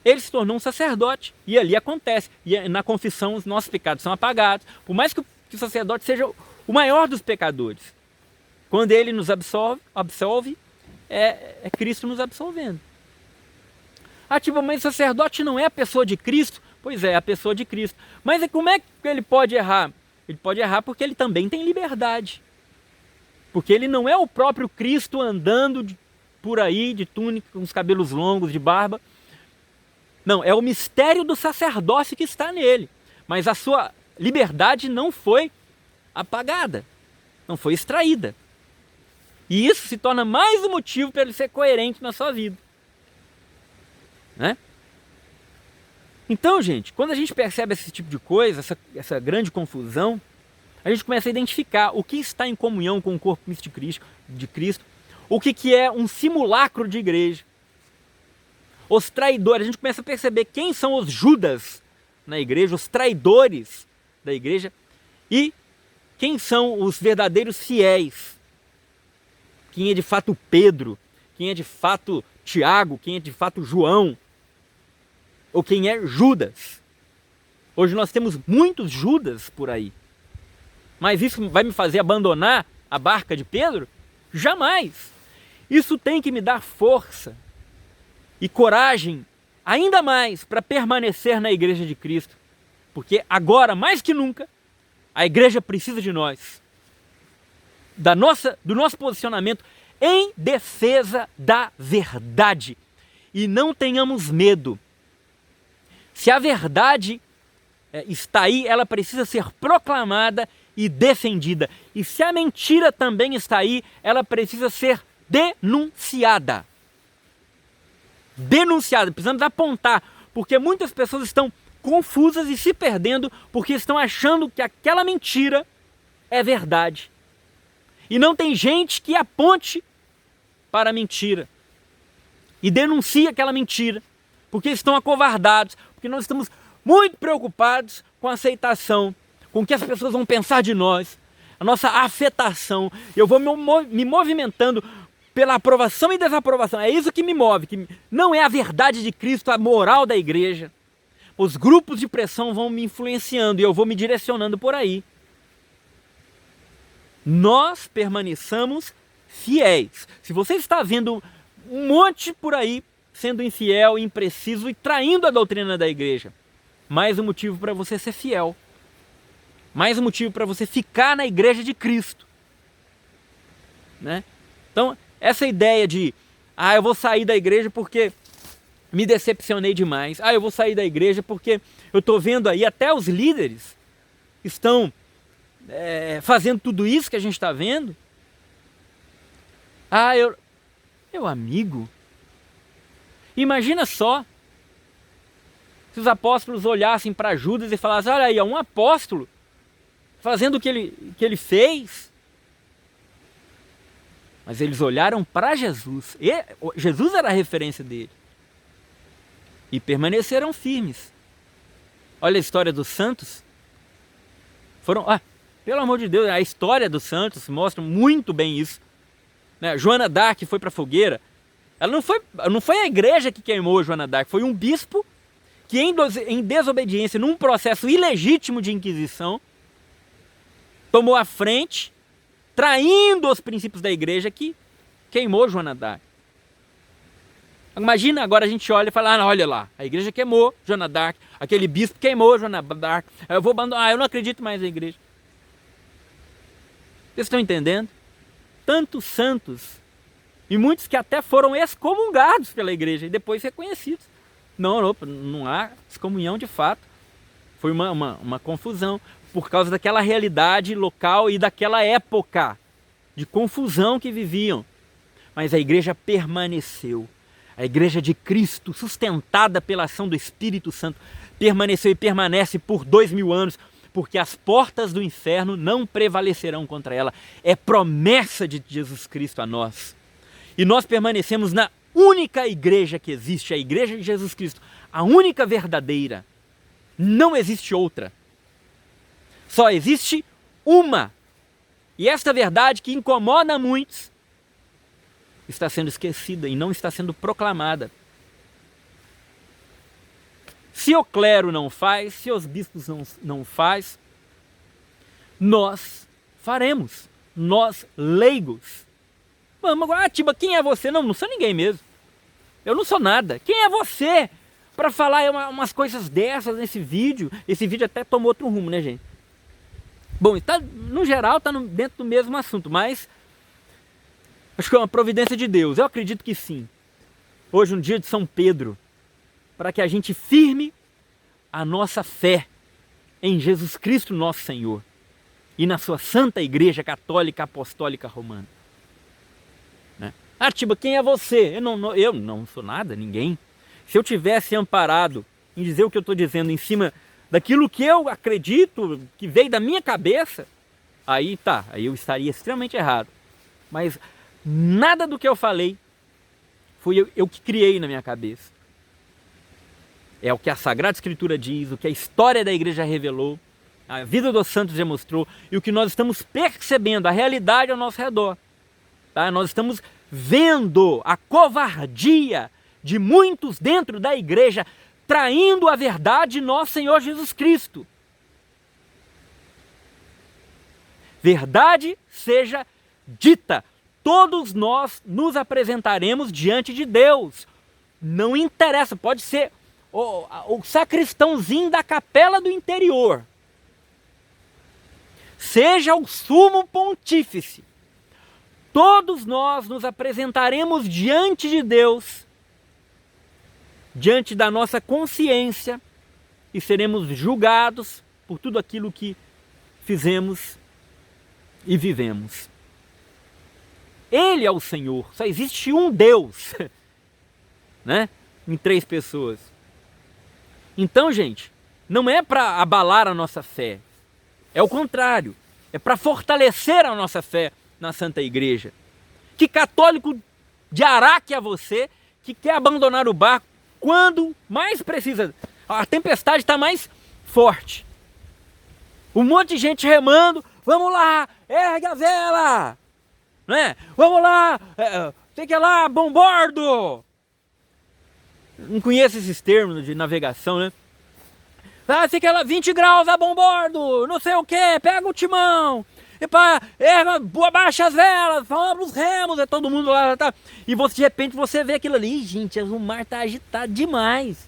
S1: ele se tornou um sacerdote. E ali acontece. E na confissão os nossos pecados são apagados. Por mais que que o sacerdote seja o maior dos pecadores. Quando ele nos absolve, é Cristo nos absolvendo. Ah, tipo, mas o sacerdote não é a pessoa de Cristo? Pois é a pessoa de Cristo. Mas como é que ele pode errar? Ele pode errar porque ele também tem liberdade. Porque ele não é o próprio Cristo andando por aí de túnica, com os cabelos longos, de barba. Não, é o mistério do sacerdócio que está nele. Mas a sua liberdade não foi apagada, não foi extraída. E isso se torna mais um motivo para ele ser coerente na sua vida. Né? Então, gente, quando a gente percebe esse tipo de coisa, essa grande confusão, a gente começa a identificar o que está em comunhão com o corpo de Cristo, o que é um simulacro de igreja. Os traidores, a gente começa a perceber quem são os Judas na igreja, os traidores da igreja, e quem são os verdadeiros fiéis. Quem é de fato Pedro, quem é de fato Tiago, quem é de fato João, ou quem é Judas. Hoje nós temos muitos Judas por aí. Mas isso vai me fazer abandonar a barca de Pedro? Jamais! Isso tem que me dar força e coragem ainda mais para permanecer na igreja de Cristo. Porque agora, mais que nunca, a igreja precisa de nós. Do nosso posicionamento em defesa da verdade. E não tenhamos medo. Se a verdade está aí, ela precisa ser proclamada e defendida. E se a mentira também está aí, ela precisa ser denunciada. Denunciada, precisamos apontar, porque muitas pessoas estão confusas e se perdendo porque estão achando que aquela mentira é verdade. E não tem gente que aponte para a mentira e denuncie aquela mentira, porque estão acovardados, porque nós estamos muito preocupados com a aceitação, com o que as pessoas vão pensar de nós, a nossa afetação. Eu vou me movimentando pela aprovação e desaprovação. É isso que me move, que não é a verdade de Cristo, a moral da igreja. Os grupos de pressão vão me influenciando e eu vou me direcionando por aí. Nós permaneçamos fiéis. Se você está vendo um monte por aí sendo infiel, impreciso e traindo a doutrina da igreja, mais um motivo para você ser fiel. Mais um motivo para você ficar na igreja de Cristo. Né? Então, essa ideia de, eu vou sair da igreja porque me decepcionei demais. Eu vou sair da igreja porque eu estou vendo aí até os líderes estão fazendo tudo isso que a gente está vendo. Meu amigo, imagina só se os apóstolos olhassem para Judas e falassem, olha aí, um apóstolo fazendo o que ele fez. Mas eles olharam para Jesus. Jesus era a referência dele. E permaneceram firmes. Olha a história dos santos. Pelo amor de Deus, a história dos santos mostra muito bem isso. Né? Joana d'Arc foi para a fogueira. Ela não foi a igreja que queimou Joana d'Arc, foi um bispo que em desobediência, num processo ilegítimo de inquisição, tomou a frente, traindo os princípios da igreja, que queimou Joana d'Arc. Imagina, agora a gente olha e fala, olha lá, a igreja queimou Joana d'Arc, aquele bispo queimou Joana d'Arc, eu vou abandonar, eu não acredito mais na igreja. Vocês estão entendendo? Tantos santos, e muitos que até foram excomungados pela igreja e depois reconhecidos. Não há excomunhão de fato. Foi uma confusão por causa daquela realidade local e daquela época de confusão que viviam. Mas a igreja permaneceu. A igreja de Cristo, sustentada pela ação do Espírito Santo, permaneceu e permanece por 2000 anos, porque as portas do inferno não prevalecerão contra ela. É promessa de Jesus Cristo a nós. E nós permanecemos na única igreja que existe, a igreja de Jesus Cristo, a única verdadeira. Não existe outra. Só existe uma. E esta verdade que incomoda muitos está sendo esquecida e não está sendo proclamada. Se o clero não faz, se os bispos não faz, nós faremos. Nós, leigos. Vamos agora, Tiba, quem é você? Não sou ninguém mesmo. Eu não sou nada. Quem é você para falar umas coisas dessas nesse vídeo? Esse vídeo até tomou outro rumo, né, gente? Bom, no geral está dentro do mesmo assunto, mas acho que é uma providência de Deus. Eu acredito que sim. Hoje, um dia de São Pedro, para que a gente firme a nossa fé em Jesus Cristo, nosso Senhor, e na sua Santa Igreja Católica Apostólica Romana. Né? Tiba, quem é você? Eu não sou nada, ninguém. Se eu tivesse amparado em dizer o que eu estou dizendo em cima daquilo que eu acredito, que veio da minha cabeça, aí eu estaria extremamente errado. Mas nada do que eu falei fui eu que criei na minha cabeça. É o que a Sagrada Escritura diz, o que a história da igreja revelou, a vida dos santos demonstrou e o que nós estamos percebendo, a realidade ao nosso redor. Tá? Nós estamos vendo a covardia de muitos dentro da igreja traindo a verdade de nosso Senhor Jesus Cristo. Verdade seja dita, todos nós nos apresentaremos diante de Deus. Não interessa, pode ser o sacristãozinho da capela do interior, seja o sumo pontífice, todos nós nos apresentaremos diante de Deus, diante da nossa consciência, e seremos julgados por tudo aquilo que fizemos e vivemos. Ele é o Senhor, só existe um Deus, né? Em 3 pessoas. Então, gente, não é para abalar a nossa fé, é o contrário, é para fortalecer a nossa fé na Santa Igreja. Que católico de Araque é você que quer abandonar o barco quando mais precisa? A tempestade está mais forte. Um monte de gente remando, vamos lá, ergue a vela, né? Vamos lá, sei que lá, bombordo. Não conheço esses termos de navegação, né? Sei que lá, 20 graus a bombordo, não sei o que, pega o timão, abaixa as velas, vamos os remos, é todo mundo lá, tá? E você, de repente você vê aquilo ali, gente, o mar tá agitado demais.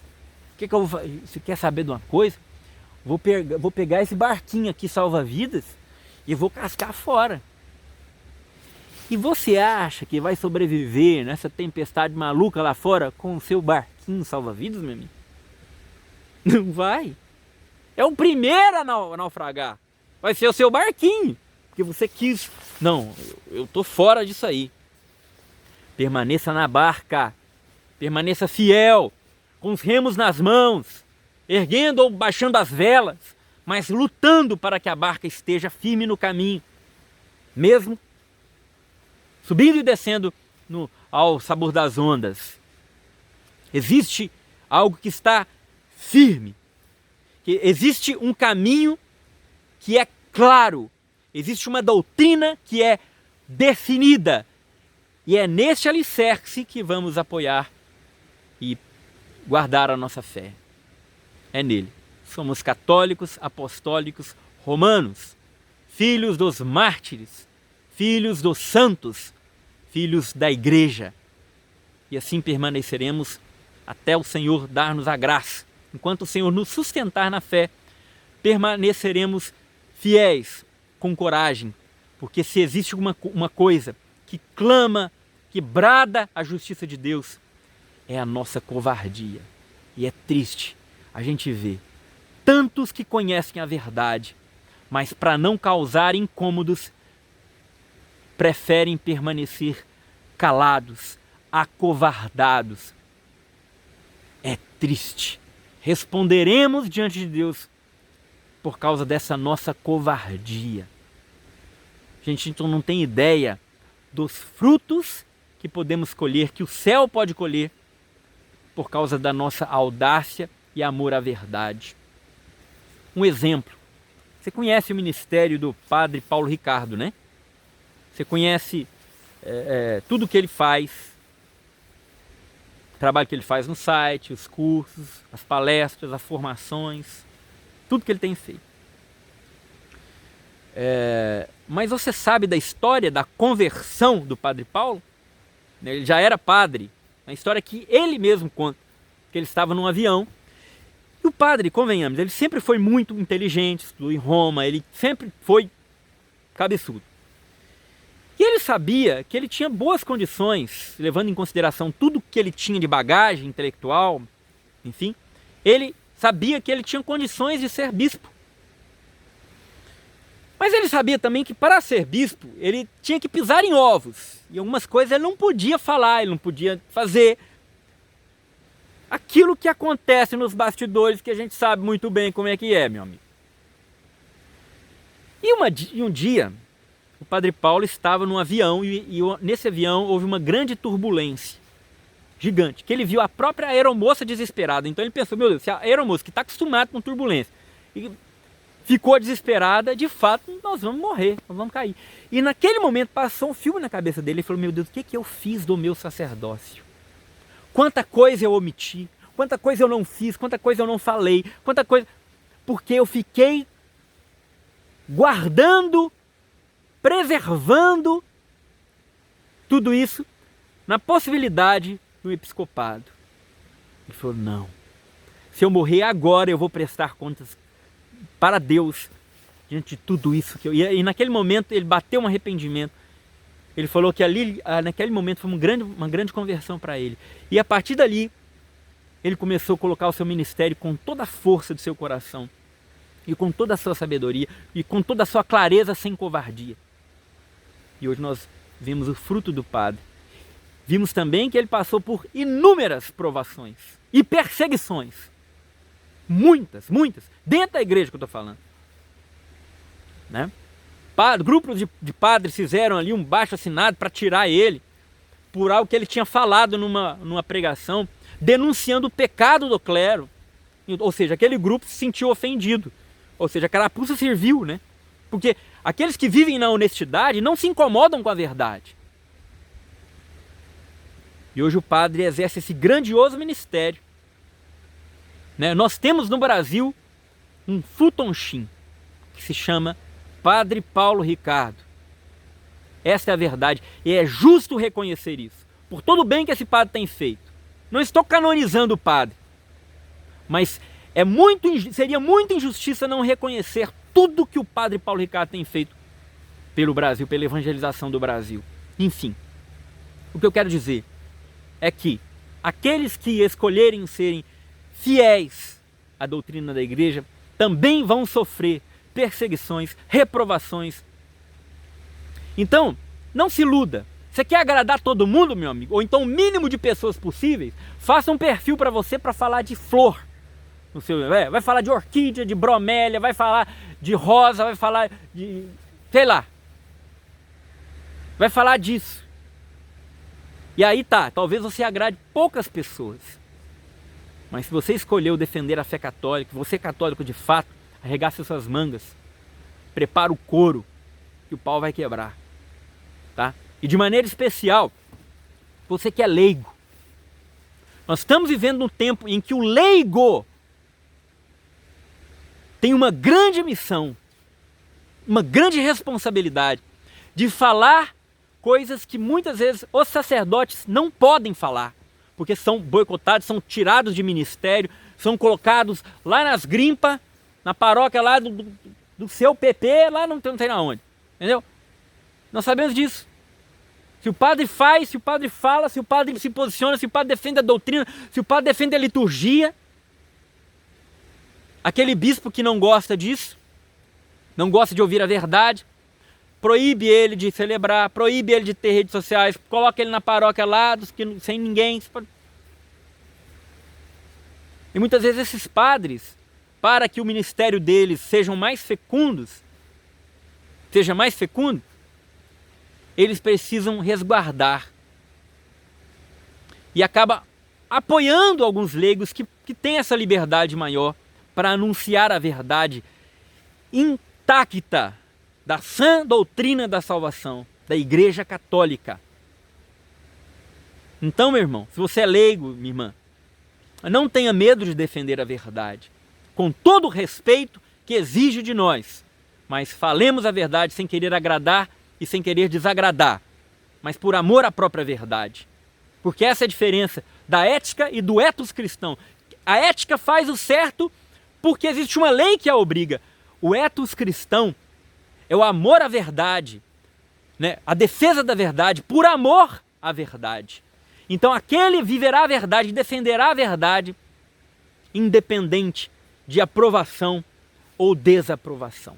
S1: O que eu vou fazer? Você quer saber de uma coisa? Vou pegar esse barquinho aqui salva-vidas e vou cascar fora. E você acha que vai sobreviver nessa tempestade maluca lá fora com o seu barquinho salva-vidas, meu amigo? Não vai. É o primeiro a naufragar. Vai ser o seu barquinho, porque você quis. Não, eu tô fora disso aí. Permaneça na barca, permaneça fiel, com os remos nas mãos, erguendo ou baixando as velas, mas lutando para que a barca esteja firme no caminho, mesmo subindo e descendo ao sabor das ondas. Existe algo que está firme, que existe um caminho que é claro, existe uma doutrina que é definida, e é neste alicerce que vamos apoiar e guardar a nossa fé. É nele. Somos católicos, apostólicos, romanos, filhos dos mártires, filhos dos santos, filhos da igreja. E assim permaneceremos até o Senhor dar-nos a graça. Enquanto o Senhor nos sustentar na fé, permaneceremos fiéis, com coragem, porque se existe uma coisa que clama, que brada a justiça de Deus, é a nossa covardia. E é triste a gente ver tantos que conhecem a verdade, mas para não causar incômodos, preferem permanecer calados, acovardados. É triste. Responderemos diante de Deus por causa dessa nossa covardia. Gente, então não tem ideia dos frutos que podemos colher, que o céu pode colher, por causa da nossa audácia e amor à verdade. Um exemplo. Você conhece o ministério do padre Paulo Ricardo, né? Você conhece tudo que ele faz, o trabalho que ele faz no site, os cursos, as palestras, as formações, tudo que ele tem feito. Mas você sabe da história da conversão do Padre Paulo? Ele já era padre, uma história que ele mesmo conta, que ele estava num avião. E o padre, convenhamos, ele sempre foi muito inteligente, estudou em Roma, ele sempre foi cabeçudo. E ele sabia que ele tinha boas condições, levando em consideração tudo que ele tinha de bagagem intelectual, enfim, ele sabia que ele tinha condições de ser bispo. Mas ele sabia também que para ser bispo, ele tinha que pisar em ovos. E algumas coisas ele não podia falar, ele não podia fazer. Aquilo que acontece nos bastidores, que a gente sabe muito bem como é que é, meu amigo. E um dia, o Padre Paulo estava num avião e nesse avião houve uma grande turbulência. Gigante. Que ele viu a própria aeromoça desesperada. Então ele pensou, meu Deus, se a aeromoça que está acostumada com turbulência e ficou desesperada, de fato nós vamos morrer, nós vamos cair. E naquele momento passou um filme na cabeça dele e falou, meu Deus, o que eu fiz do meu sacerdócio? Quanta coisa eu omiti, quanta coisa eu não fiz, quanta coisa eu não falei, quanta coisa... Porque eu fiquei guardando, preservando tudo isso na possibilidade do episcopado. Ele falou, não, se eu morrer agora eu vou prestar contas para Deus diante de tudo isso que eu... E naquele momento ele bateu um arrependimento. Ele falou que ali, naquele momento, foi uma grande conversão para ele. E a partir dali, ele começou a colocar o seu ministério com toda a força do seu coração, e com toda a sua sabedoria, e com toda a sua clareza, sem covardia. E hoje nós vimos o fruto do padre. Vimos também que ele passou por inúmeras provações e perseguições. Muitas, muitas. Dentro da igreja que eu estou falando. Né? Grupos de padres fizeram ali um baixo-assinado para tirar ele por algo que ele tinha falado numa pregação, denunciando o pecado do clero. Ou seja, aquele grupo se sentiu ofendido. Ou seja, a carapuça serviu, né? Porque aqueles que vivem na honestidade não se incomodam com a verdade. E hoje o padre exerce esse grandioso ministério. Né? Nós temos no Brasil um futonchim que se chama Padre Paulo Ricardo. Esta é a verdade. E é justo reconhecer isso. Por todo o bem que esse padre tem feito. Não estou canonizando o padre. Mas seria muita injustiça não reconhecer tudo que o Padre Paulo Ricardo tem feito pelo Brasil, pela evangelização do Brasil. Enfim, o que eu quero dizer é que aqueles que escolherem serem fiéis à doutrina da igreja também vão sofrer perseguições, reprovações. Então, não se iluda. Você quer agradar todo mundo, meu amigo? Ou então o mínimo de pessoas possíveis? Faça um perfil para você para falar de flor. Vai falar de orquídea, de bromélia, vai falar de rosa, vai falar de... sei lá. Vai falar disso. E aí tá, talvez você agrade poucas pessoas. Mas se você escolheu defender a fé católica, você é católico de fato, arregace suas mangas, prepara o couro, que o pau vai quebrar. Tá? E de maneira especial, você que é leigo. Nós estamos vivendo um tempo em que o leigo tem uma grande missão, uma grande responsabilidade de falar coisas que muitas vezes os sacerdotes não podem falar, porque são boicotados, são tirados de ministério, são colocados lá nas grimpas, na paróquia lá do seu PP, lá não sei na onde, entendeu? Nós sabemos disso. Se o padre faz, se o padre fala, se o padre se posiciona, se o padre defende a doutrina, se o padre defende a liturgia, aquele bispo que não gosta disso, não gosta de ouvir a verdade, proíbe ele de celebrar, proíbe ele de ter redes sociais, coloca ele na paróquia lá, sem ninguém. E muitas vezes esses padres, para que o ministério deles seja mais fecundo, eles precisam resguardar. E acaba apoiando alguns leigos que têm essa liberdade maior para anunciar a verdade intacta da sã doutrina da salvação, da Igreja Católica. Então, meu irmão, se você é leigo, minha irmã, não tenha medo de defender a verdade, com todo o respeito que exige de nós, mas falemos a verdade sem querer agradar e sem querer desagradar, mas por amor à própria verdade. Porque essa é a diferença da ética e do ethos cristão. A ética faz o certo porque existe uma lei que a obriga. O ethos cristão é o amor à verdade, né? A defesa da verdade, por amor à verdade. Então aquele viverá a verdade, defenderá a verdade, independente de aprovação ou desaprovação.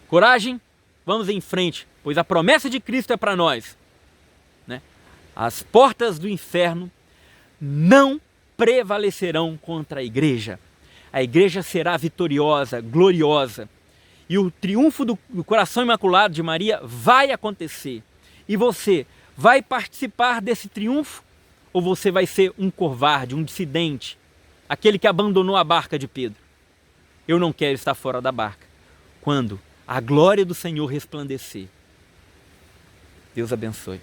S1: Coragem, vamos em frente, pois a promessa de Cristo é para nós, né? As portas do inferno não prevalecerão contra a igreja. A igreja será vitoriosa, gloriosa. E o triunfo do coração imaculado de Maria vai acontecer. E você vai participar desse triunfo? Ou você vai ser um covarde, um dissidente, aquele que abandonou a barca de Pedro? Eu não quero estar fora da barca quando a glória do Senhor resplandecer. Deus abençoe.